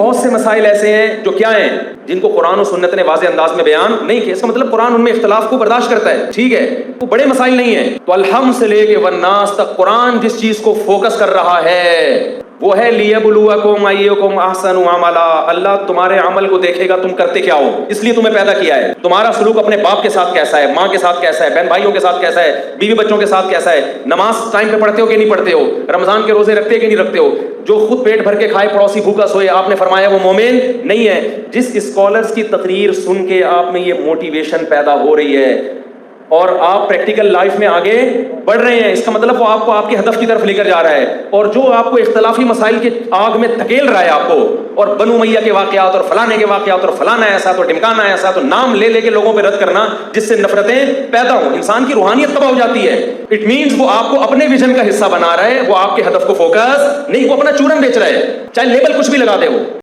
बहुत से मसाइल ऐसे हैं जो क्या हैं, जिनको कुरान और सुन्नत ने वाज़े अंदाज में बयान नहीं किया। इसका मतलब कुरान उनमें इख्तिलाफ को बर्दाश्त करता है, ठीक है, वो बड़े मसाइल नहीं है। तो अलहम से लेके वन्नास तक कुरान जिस चीज को फोकस कर रहा है वो है लियबलुवकुम अय्युकुम अहसनु अमला। अल्लाह तुम्हारे अमल को देखेगा, तुम करते क्या हो, इसलिए तुम्हें पैदा किया है। तुम्हारा सलूक अपने बाप के साथ कैसा है, माँ के साथ कैसा है, बहन भाइयों के साथ कैसा है, बीवी बच्चों के साथ कैसा है, नमाज टाइम पे पढ़ते हो कि नहीं पढ़ते हो, रमजान के रोजे रखते हो कि नहीं रखते हो। जो खुद पेट भर के खाए पड़ोसी भूखा सोए, आपने फरमाया वो मोमिन नहीं है। जिस स्कॉलर्स की तकरीर सुन के आप में ये मोटिवेशन पैदा हो रही है और आप प्रैक्टिकल लाइफ में आगे बढ़ रहे हैं, इसका मतलब वो आपको आपके हदफ की तरफ लेकर जा रहा है। और जो आपको इख्तलाफी मसाइल के आग में धकेल रहा है आपको, और बनु मैया के वाकयात और फलाने के वाकयात और फलाना ऐसा तो ढिमकाना ऐसा, तो नाम ले लेके लोगों पे रद्द करना जिससे नफरतें पैदा हो, इंसान की रूहानियत तबाह हो जाती है। इट मीन्स वो आपको अपने विजन का हिस्सा बना रहा है, वो आपके हदफ को फोकस नहीं, वो अपना चूरन बेच रहा है, चाहे लेबल कुछ भी लगा दे वो।